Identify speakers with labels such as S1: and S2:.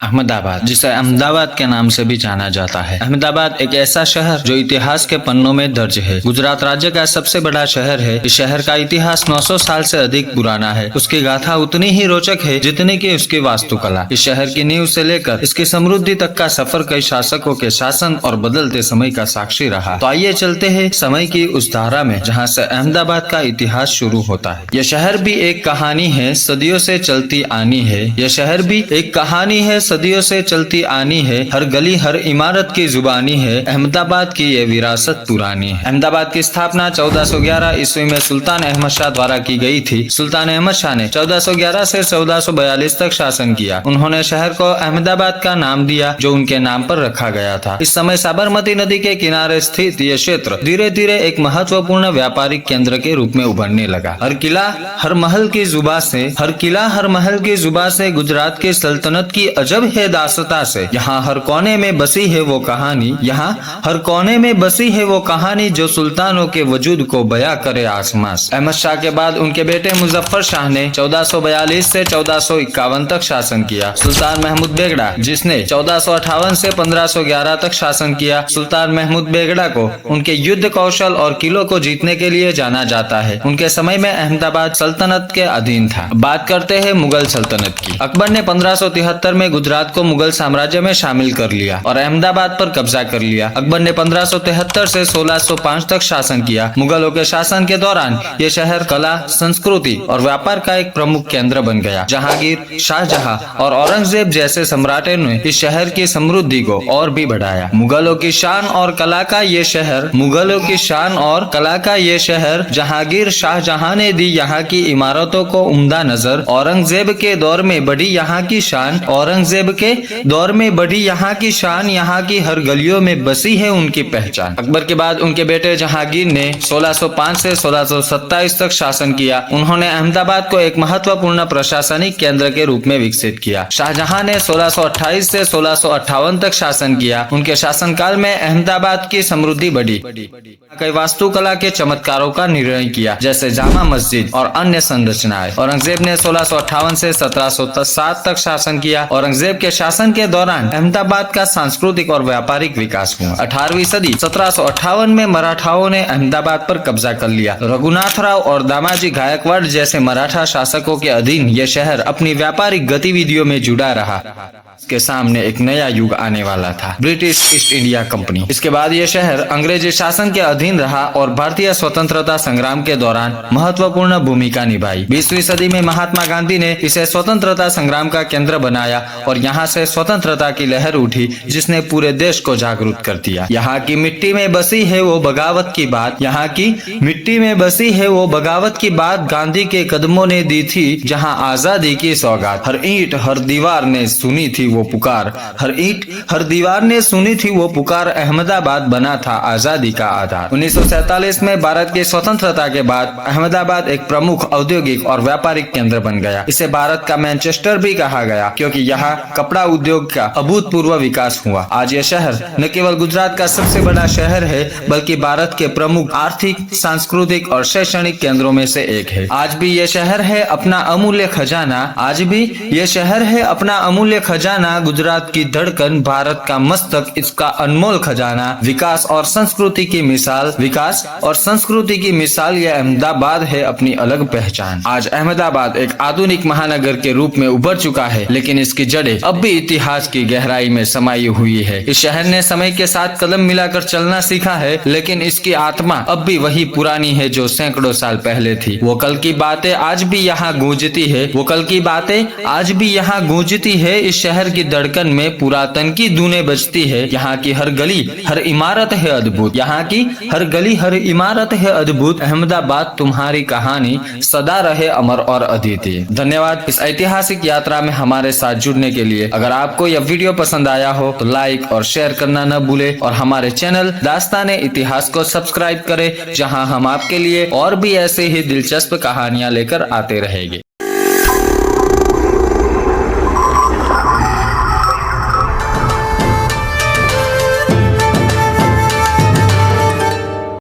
S1: अहमदाबाद, जिसे अहमदाबाद के नाम से भी जाना जाता है। अहमदाबाद एक ऐसा शहर जो इतिहास के पन्नों में दर्ज है। गुजरात राज्य का सबसे बड़ा शहर है। इस शहर का इतिहास 900 साल से अधिक पुराना है। उसकी गाथा उतनी ही रोचक है जितनी की उसकी वास्तुकला। इस शहर की नींव से लेकर इसकी समृद्धि तक का सफर कई शासकों के शासन और बदलते समय का साक्षी रहा। तो आइए चलते हैं समय की उस धारा में जहाँ से अहमदाबाद का इतिहास शुरू होता है। यह शहर भी एक कहानी है, सदियों से चलती आनी है। यह शहर भी एक कहानी है, सदियों से चलती आनी है। हर गली हर इमारत की जुबानी है। अहमदाबाद की ये विरासत पुरानी है। अहमदाबाद की स्थापना 1411 ईस्वी में सुल्तान अहमद शाह द्वारा की गई थी। सुल्तान अहमद शाह ने 1411 से 1442 तक शासन किया। उन्होंने शहर को अहमदाबाद का नाम दिया जो उनके नाम पर रखा गया था। इस समय साबरमती नदी के किनारे स्थित ये क्षेत्र धीरे धीरे एक महत्वपूर्ण व्यापारिक केंद्र के रूप में उभरने लगा। हर किला हर महल की जुबा से गुजरात की सल्तनत की अजब है दास्तां से। यहाँ हर कोने में बसी है वो कहानी, जो सुल्तानों के वजूद को बयां करे आसमां से। अहमद शाह के बाद उनके बेटे मुजफ्फर शाह ने 1442 से 1451 तक शासन किया। सुल्तान महमूद बेगड़ा, जिसने 1458 से 1511 तक शासन किया। सुल्तान महमूद बेगड़ा को उनके युद्ध कौशल और किलों को जीतने के लिए जाना जाता है। उनके समय में अहमदाबाद सल्तनत के अधीन था। बात करते हैं मुगल सल्तनत की। अकबर ने 1573 में गुजरात को मुगल साम्राज्य में शामिल कर लिया और अहमदाबाद पर कब्जा कर लिया। अकबर ने 1573 से 1605 तक शासन किया। मुगलों के शासन के दौरान ये शहर कला, संस्कृति और व्यापार का एक प्रमुख केंद्र बन गया। जहांगीर, शाहजहां और औरंगजेब जैसे सम्राटों ने इस शहर की समृद्धि को और भी बढ़ाया। मुगलों की शान और कला का ये शहर जहांगीर, शाहजहां ने दी यहाँ की इमारतों को उम्दा नजर। औरंगजेब के दौर में बढ़ी यहाँ की शान, यहाँ की हर गलियों में बसी है उनकी पहचान। अकबर के बाद उनके बेटे जहांगीर ने 1605 से 1627 तक शासन किया। उन्होंने अहमदाबाद को एक महत्वपूर्ण प्रशासनिक केंद्र के रूप में विकसित किया। शाहजहां ने 1628 से 1658 तक शासन किया। उनके शासनकाल में अहमदाबाद की समृद्धि बढ़ी। कई वास्तुकला के चमत्कारों का निर्णय किया, जैसे जामा मस्जिद और अन्य संरचनाएं। औरंगजेब ने 1658 से 1707 तक शासन किया। औरंगजेब के शासन के दौरान अहमदाबाद का सांस्कृतिक और व्यापारिक विकास हुआ। 18वीं सदी 1758 में मराठाओं ने अहमदाबाद पर कब्जा कर लिया। रघुनाथराव और दामाजी गायकवाड़ जैसे मराठा शासकों के अधीन यह शहर अपनी व्यापारिक गतिविधियों में जुड़ा रहा। के सामने एक नया युग आने वाला था, ब्रिटिश ईस्ट इंडिया कंपनी। इसके बाद यह शहर अंग्रेजी शासन के अधीन रहा और भारतीय स्वतंत्रता संग्राम के दौरान महत्वपूर्ण भूमिका निभाई। 20वीं सदी में महात्मा गांधी ने इसे स्वतंत्रता संग्राम का केंद्र बनाया और यहाँ से स्वतंत्रता की लहर उठी जिसने पूरे देश को जागरूक कर दिया। यहाँ की मिट्टी में बसी है वो बगावत की बात गांधी के कदमों ने दी थी जहाँ आजादी की सौगात। हर ईंट हर दीवार ने सुनी थी वो पुकार, अहमदाबाद बना था आजादी का आधार। 1947 में भारत की स्वतंत्रता के बाद अहमदाबाद एक प्रमुख औद्योगिक और व्यापारिक केंद्र बन गया। इसे भारत का मैनचेस्टर भी कहा गया क्योंकि यहाँ कपड़ा उद्योग का अभूतपूर्व विकास हुआ। आज यह शहर न केवल गुजरात का सबसे बड़ा शहर है बल्कि भारत के प्रमुख आर्थिक, सांस्कृतिक और शैक्षणिक केंद्रों में से एक है। आज भी यह शहर है अपना अमूल्य खजाना, गुजरात की धड़कन, भारत का मस्तक, इसका अनमोल खजाना। विकास और संस्कृति की मिसाल यह अहमदाबाद है अपनी अलग पहचान। आज अहमदाबाद एक आधुनिक महानगर के रूप में उभर चुका है, लेकिन इसकी जड़ें अब भी इतिहास की गहराई में समाई हुई है। इस शहर ने समय के साथ कदम मिलाकर चलना सीखा है, लेकिन इसकी आत्मा अब भी वही पुरानी है जो सैकड़ों साल पहले थी। वो कल की बातें आज भी यहाँ गूंजती है। इस शहर की धड़कन में पुरातन की धुनें बजती है। यहाँ की हर गली हर इमारत है अद्भुत। अहमदाबाद तुम्हारी कहानी सदा रहे अमर और अद्वितीय। धन्यवाद इस ऐतिहासिक यात्रा में हमारे साथ जुड़ने के लिए। अगर आपको यह वीडियो पसंद आया हो तो लाइक और शेयर करना न भूले और हमारे चैनल दास्ताने इतिहास को सब्सक्राइब करें, जहां हम आपके लिए और भी ऐसे ही दिलचस्प कहानियां लेकर आते रहेंगे।